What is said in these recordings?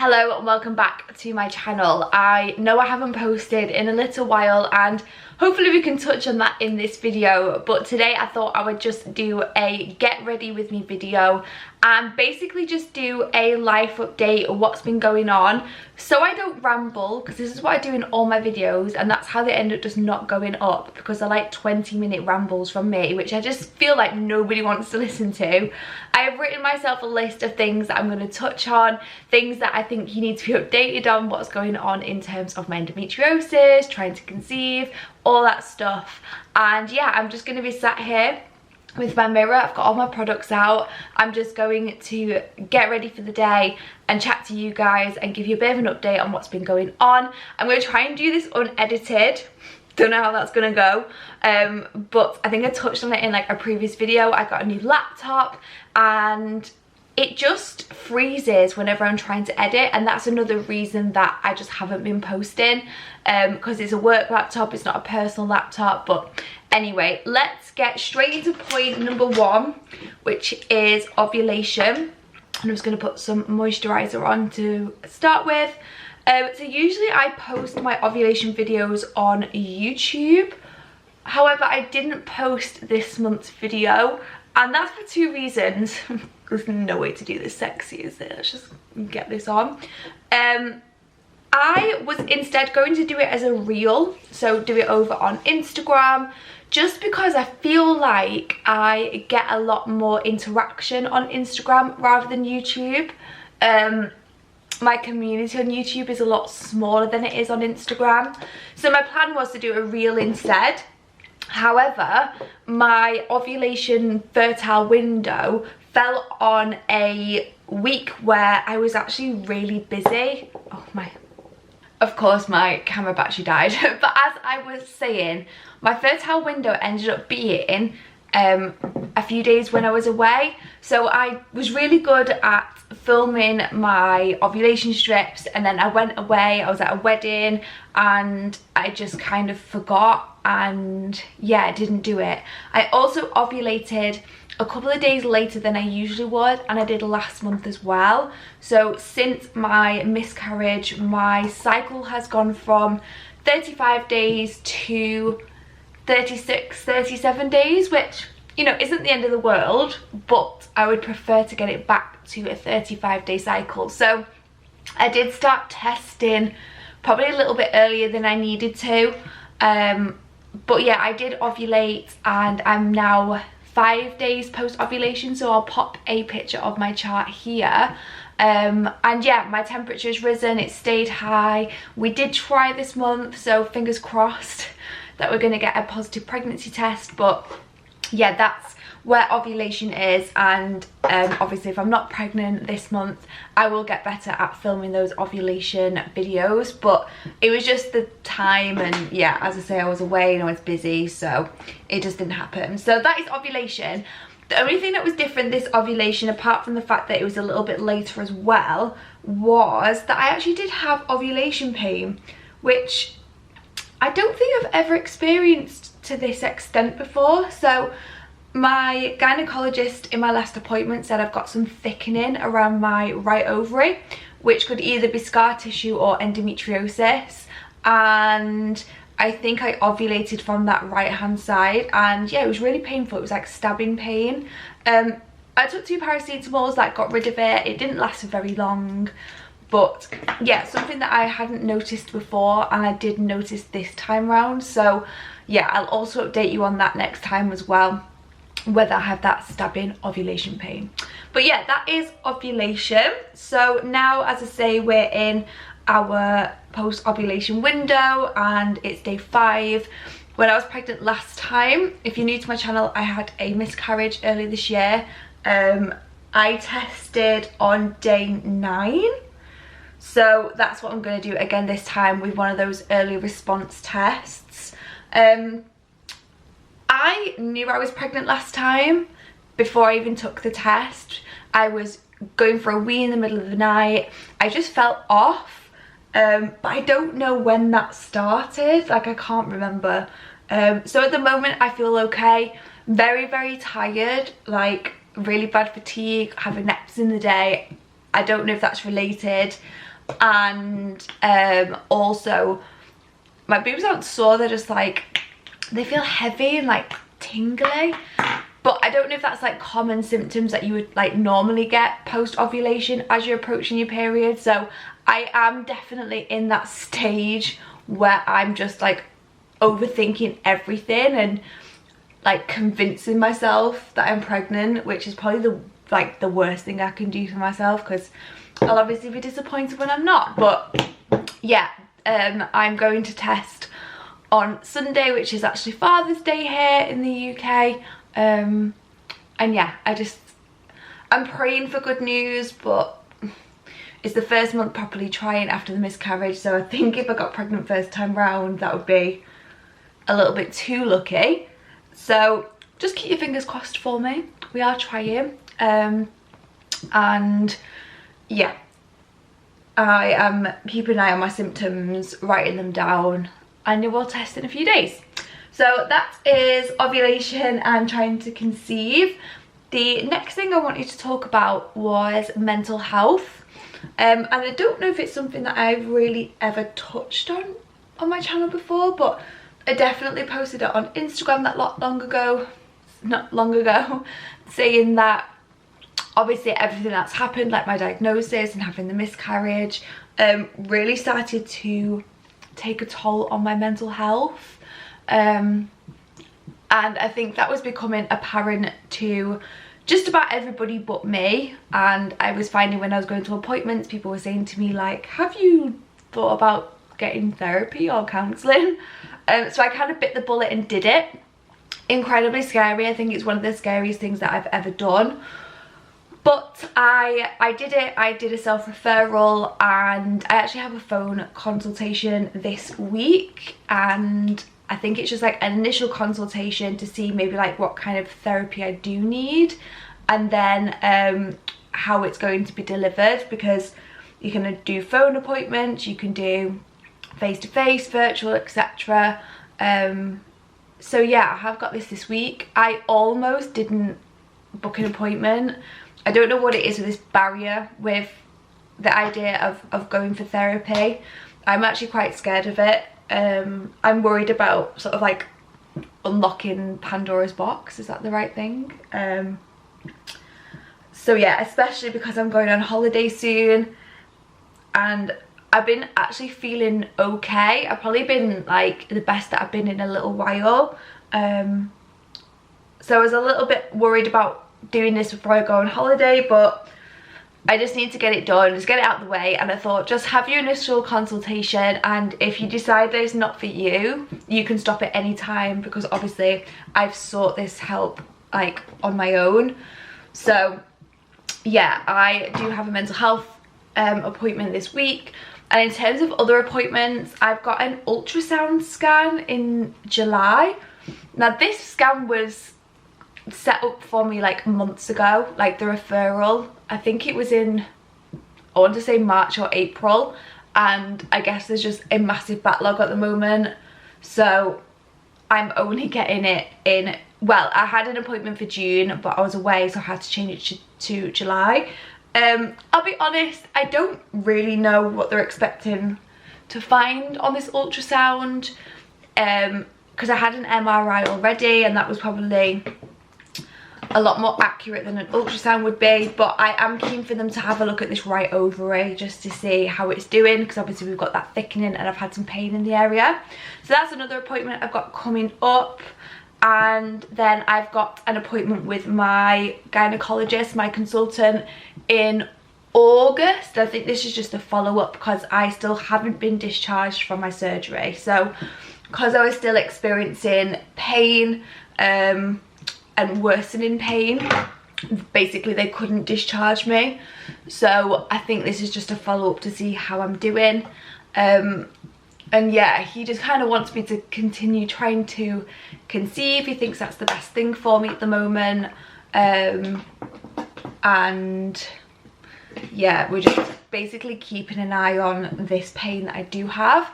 Hello and welcome back to my channel. I know I haven't posted in a little while and hopefully we can touch on that in this video, but today I thought I would just do a get ready with me video and basically just do a life update of what's been going on, so I don't ramble, because this is what I do in all my videos and that's how they end up just not going up, because I like 20-minute rambles from me, which I just feel like nobody wants to listen to. I have written myself a list of things that I'm going to touch on, things that I think you need to be updated on, what's going on in terms of my endometriosis, trying to conceive, all that stuff. And yeah, I'm just going to be sat here with my mirror. I've got all my products out. I'm just going to get ready for the day and chat to you guys and give you a bit of an update on what's been going on. I'm going to try and do this unedited. Don't know how that's gonna go, but I think I touched on it in like a previous video. I got a new laptop and it just freezes whenever I'm trying to edit, and that's another reason that I just haven't been posting, because it's a work laptop, it's not a personal laptop. But anyway, let's get straight into point number one, which is ovulation. And I'm just going to put some moisturizer on to start with. So usually I post my ovulation videos on YouTube. However, I didn't post this month's video, and that's for two reasons. There's no way to do this sexy, is it? Let's just get this on. I was instead going to do it as a reel, so do it over on Instagram, just because I feel like I get a lot more interaction on Instagram rather than YouTube. My community on YouTube is a lot smaller than it is on Instagram, so my plan was to do a reel instead. However, my ovulation fertile window fell on a week where I was actually really busy. Of course my camera battery died. But as I was saying, my fertile window ended up being a few days when I was away, so I was really good at filming my ovulation strips, and then I went away, I was at a wedding and I just kind of forgot, and yeah, I didn't do it. I also ovulated a couple of days later than I usually would, and I did last month as well. So since my miscarriage, my cycle has gone from 35 days to 36, 37 days, which, you know, isn't the end of the world, but I would prefer to get it back to a 35-day cycle. So I did start testing probably a little bit earlier than I needed to, but yeah, I did ovulate and I'm now 5 days post ovulation, so I'll pop a picture of my chart here. And yeah, my temperature has risen, it stayed high. We did try this month, so fingers crossed that we're going to get a positive pregnancy test. But yeah, that's where ovulation is, and obviously if I'm not pregnant this month, I will get better at filming those ovulation videos. But it was just the time, and yeah, as I say, I was away and I was busy, so it just didn't happen. So that is ovulation. The only thing that was different this ovulation, apart from the fact that it was a little bit later as well, was that I actually did have ovulation pain, which I don't think I've ever experienced to this extent before. So my gynecologist in my last appointment said I've got some thickening around my right ovary, which could either be scar tissue or endometriosis, and I think I ovulated from that right hand side, and yeah, it was really painful. It was like stabbing pain. I took 2 paracetamols that got rid of it. It didn't last for very long, but yeah, something that I hadn't noticed before and I did notice this time round. So yeah, I'll also update you on that next time as well, whether I have that stabbing ovulation pain. But yeah, that is ovulation. So now, as I say, we're in our post-ovulation window and it's day 5. When I was pregnant last time, if you're new to my channel, I had a miscarriage earlier this year. I tested on day 9, so that's what I'm going to do again this time with one of those early response tests. I knew I was pregnant last time before I even took the test. I was going for a wee in the middle of the night. I just felt off, but I don't know when that started. Like, I can't remember. So at the moment I feel okay. Very, very tired, like really bad fatigue, having naps in the day. I don't know if that's related. and also my boobs aren't sore, they're just like, they feel heavy and like tingly. But I don't know if that's like common symptoms that you would like normally get post ovulation as you're approaching your period. So I am definitely in that stage where I'm just like overthinking everything and like convincing myself that I'm pregnant, which is probably the worst thing I can do for myself, because I'll obviously be disappointed when I'm not. But yeah, I'm going to test on Sunday, which is actually Father's Day here in the UK. And yeah, I'm praying for good news, but it's the first month properly trying after the miscarriage, so I think if I got pregnant first time round, that would be a little bit too lucky. So just keep your fingers crossed for me. We are trying. And yeah, I am keeping an eye on my symptoms, writing them down, and you will test in a few days. So that is ovulation and trying to conceive. The next thing I wanted to talk about was mental health. And I don't know if it's something that I've really ever touched on my channel before, but I definitely posted it on Instagram not long ago, saying that obviously everything that's happened, like my diagnosis and having the miscarriage, really started to take a toll on my mental health. And I think that was becoming apparent to just about everybody but me. And I was finding when I was going to appointments, people were saying to me like, have you thought about getting therapy or counselling? So I kind of bit the bullet and did it. Incredibly scary. I think it's one of the scariest things that I've ever done. But I did it. I did a self-referral, and I actually have a phone consultation this week, and I think it's just like an initial consultation to see maybe like what kind of therapy I do need, and then how it's going to be delivered, because you can do phone appointments, you can do face-to-face, virtual, etc. So yeah, I have got this week. I almost didn't book an appointment. I don't know what it is with this barrier with the idea of going for therapy. I'm actually quite scared of it. I'm worried about sort of like unlocking Pandora's box. Is that the right thing? So yeah, especially because I'm going on holiday soon, and I've been actually feeling okay. I've probably been like the best that I've been in a little while. So I was a little bit worried about doing this before I go on holiday, but I just need to get it done, just get it out of the way. And I thought, just have your initial consultation, and if you decide that it's not for you, you can stop at any time, because obviously I've sought this help like on my own. So yeah, I do have a mental health appointment this week. And in terms of other appointments, I've got an ultrasound scan in July. Now this scan was set up for me like months ago, like the referral. I think it was in, I want to say March or April, and I guess there's just a massive backlog at the moment, so I'm only getting it in, well, I had an appointment for June, but I was away, so I had to change it to July. I'll be honest, I don't really know what they're expecting to find on this ultrasound, because I had an MRI already, and that was probably a lot more accurate than an ultrasound would be. But I am keen for them to have a look at this right ovary just to see how it's doing, because obviously we've got that thickening and I've had some pain in the area. So that's another appointment I've got coming up. And then I've got an appointment with my gynecologist, my consultant, in August. I think this is just a follow-up because I still haven't been discharged from my surgery. So because I was still experiencing pain and worsening pain, basically they couldn't discharge me. So I think this is just a follow-up to see how I'm doing. And yeah, he just kind of wants me to continue trying to conceive. He thinks that's the best thing for me at the moment. And yeah, we're just basically keeping an eye on this pain that I do have.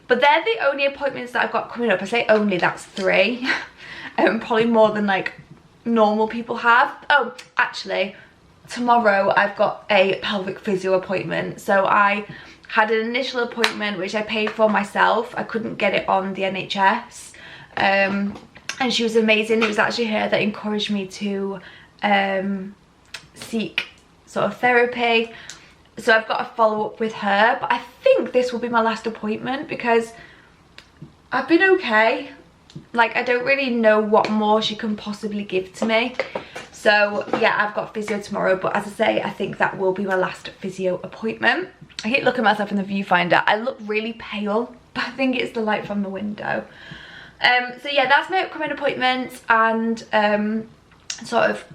But they're the only appointments that I've got coming up. I say only, that's 3. Probably more than like normal people have. Oh, actually, tomorrow I've got a pelvic physio appointment. So I had an initial appointment which I paid for myself. I couldn't get it on the NHS, and she was amazing. It was actually her that encouraged me to seek sort of therapy. So I've got to follow up with her, but I think this will be my last appointment because I've been okay. Like, I don't really know what more she can possibly give to me. So yeah, I've got physio tomorrow, but as I say, I think that will be my last physio appointment. I keep looking at myself in the viewfinder. I look really pale, but I think it's the light from the window. So yeah, that's my upcoming appointments and sort of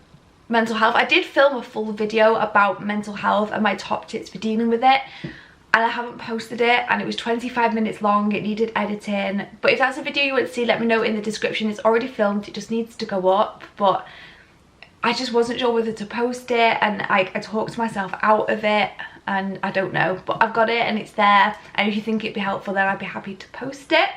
mental health. I did film a full video about mental health and my top tips for dealing with it, and I haven't posted it, and it was 25 minutes long. It needed editing, but if that's a video you want to see, let me know in the description. It's already filmed, it just needs to go up, but I just wasn't sure whether to post it, and I talked myself out of it, and I don't know, but I've got it and it's there, and if you think it'd be helpful, then I'd be happy to post it.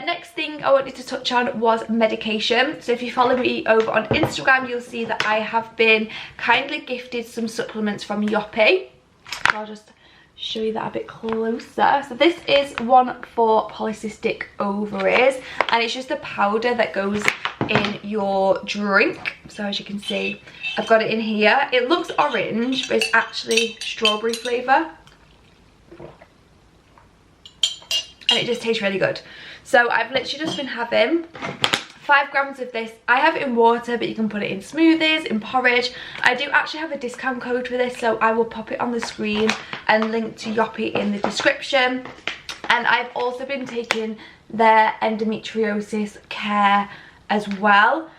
Next thing I wanted to touch on was medication. So if you follow me over on Instagram, you'll see that I have been kindly gifted some supplements from Yoppy. So I'll just show you that a bit closer. So this is one for polycystic ovaries, and it's just a powder that goes in your drink. So as you can see, I've got it in here. It looks orange, but it's actually strawberry flavour, and it just tastes really good. So I've literally just been having 5 grams of this. I have it in water, but you can put it in smoothies, in porridge. I do actually have a discount code for this, so I will pop it on the screen and link to Yoppy in the description. And I've also been taking their endometriosis care as well.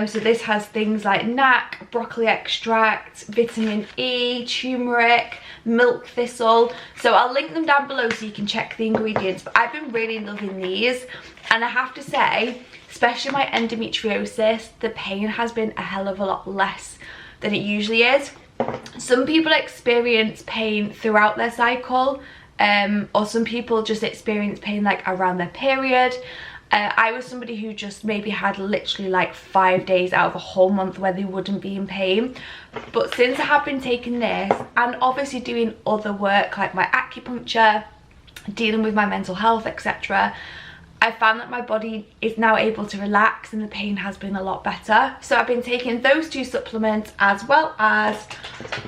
So this has things like NAC, broccoli extract, vitamin E, turmeric, milk thistle. So I'll link them down below so you can check the ingredients. But I've been really loving these, and I have to say, especially my endometriosis, the pain has been a hell of a lot less than it usually is. Some people experience pain throughout their cycle, or some people just experience pain like around their period. I was somebody who just maybe had literally like 5 days out of a whole month where they wouldn't be in pain. But since I have been taking this and obviously doing other work like my acupuncture, dealing with my mental health, etc., I found that my body is now able to relax and the pain has been a lot better. So I've been taking those 2 supplements as well as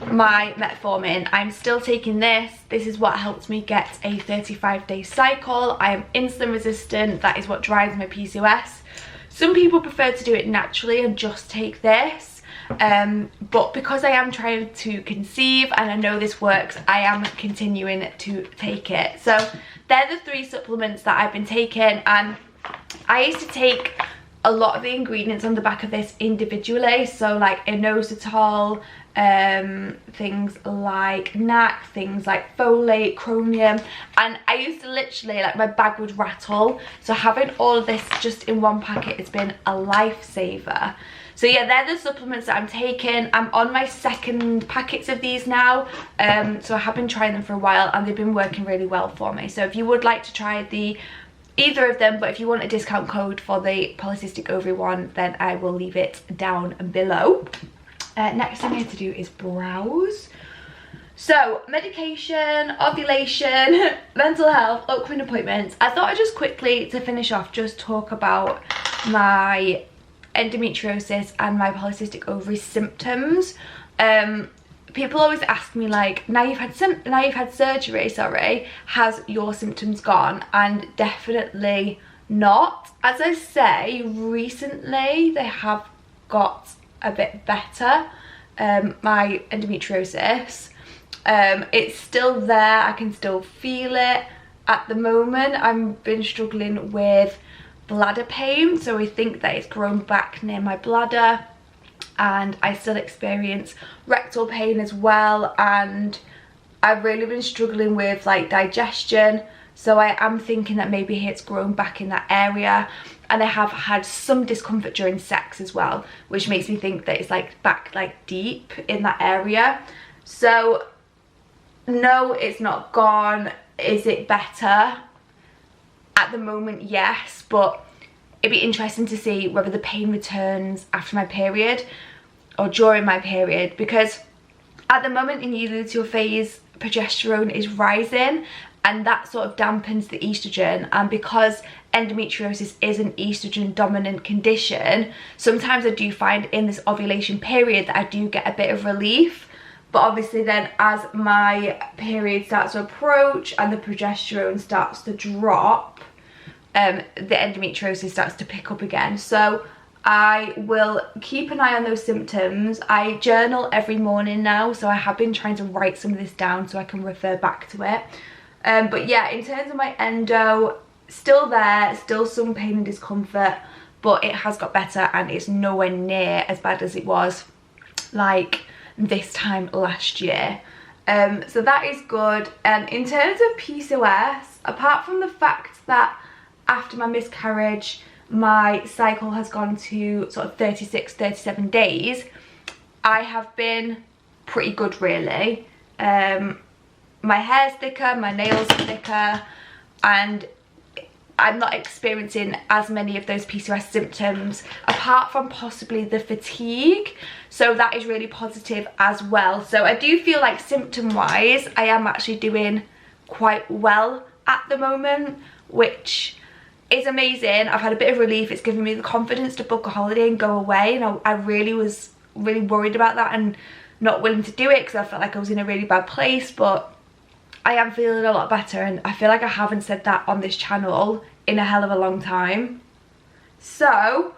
my metformin. I'm still taking this. This is what helps me get a 35-day cycle. I am insulin resistant. That is what drives my PCOS. Some people prefer to do it naturally and just take this. But because I am trying to conceive and I know this works, I am continuing to take it. So they're the 3 supplements that I've been taking, and I used to take a lot of the ingredients on the back of this individually. So like inositol, things like NAC, things like folate, chromium, and I used to literally, like, my bag would rattle. So having all of this just in one packet has been a lifesaver. So yeah, they're the supplements that I'm taking. I'm on my 2nd packets of these now. So I have been trying them for a while and they've been working really well for me. So if you would like to try either of them, but if you want a discount code for the polycystic ovary one, then I will leave it down below. Next thing I need to do is browse. So medication, ovulation, mental health, upcoming appointments. I thought I'd just quickly, to finish off, just talk about my endometriosis and my polycystic ovary symptoms. People always ask me, like, now you've had surgery, sorry, has your symptoms gone? And definitely not. As I say, recently they have got a bit better, my endometriosis. It's still there, I can still feel it. At the moment I've been struggling with bladder pain, so I think that it's grown back near my bladder, and I still experience rectal pain as well, and I've really been struggling with like digestion, so I am thinking that maybe it's grown back in that area. And I have had some discomfort during sex as well, which makes me think that it's like back like deep in that area. So no, it's not gone. Is it better? At the moment, yes, but it'd be interesting to see whether the pain returns after my period or during my period, because at the moment in your luteal phase progesterone is rising, and that sort of dampens the estrogen. And because endometriosis is an estrogen dominant condition, sometimes I do find in this ovulation period that I do get a bit of relief. But obviously then as my period starts to approach and the progesterone starts to drop, the endometriosis starts to pick up again. So I will keep an eye on those symptoms. I journal every morning now, so I have been trying to write some of this down so I can refer back to it. But yeah, in terms of my endo, still there, still some pain and discomfort, but it has got better and it's nowhere near as bad as it was like this time last year. So that is good. In terms of PCOS, apart from the fact that after my miscarriage my cycle has gone to sort of 36-37 days, I have been pretty good really. My hair's thicker, my nails are thicker, and I'm not experiencing as many of those PCOS symptoms, apart from possibly the fatigue. So that is really positive as well. So I do feel like symptom wise I am actually doing quite well at the moment, which is amazing. I've had a bit of relief. It's given me the confidence to book a holiday and go away, and I really was really worried about that and not willing to do it because I felt like I was in a really bad place. But I am feeling a lot better, and I feel like I haven't said that on this channel in a hell of a long time. So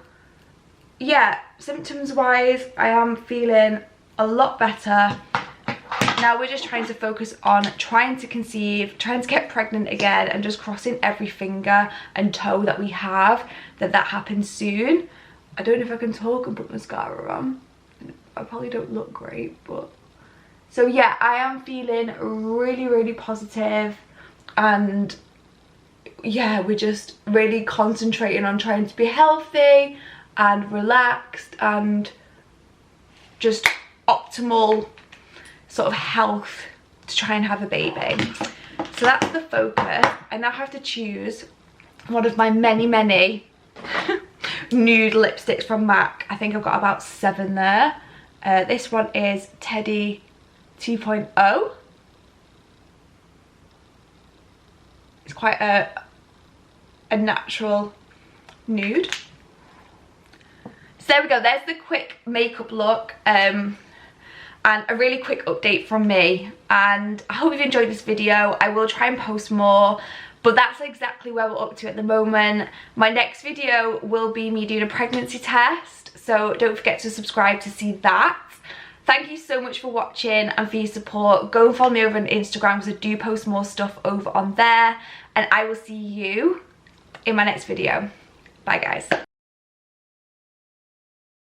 yeah, symptoms wise I am feeling a lot better. Now we're just trying to focus on trying to conceive, trying to get pregnant again, and just crossing every finger and toe that we have that happens soon. I don't know if I can talk and put mascara on. I probably don't look great, but so yeah, I am feeling really positive, and yeah, we're just really concentrating on trying to be healthy and relaxed and just optimal sort of health to try and have a baby. So that's the focus. I now have to choose one of my many nude lipsticks from MAC. I think I've got about 7 there. This one is Teddy 2.0. It's quite a natural nude. So there we go, there's the quick makeup look. And a really quick update from me, and I hope you've enjoyed this video. I will try and post more, but that's exactly where we're up to at the moment. My next video will be me doing a pregnancy test, so don't forget to subscribe to see that. Thank you so much for watching and for your support. Go and follow me over on Instagram because I do post more stuff over on there, and I will see you in my next video. Bye guys.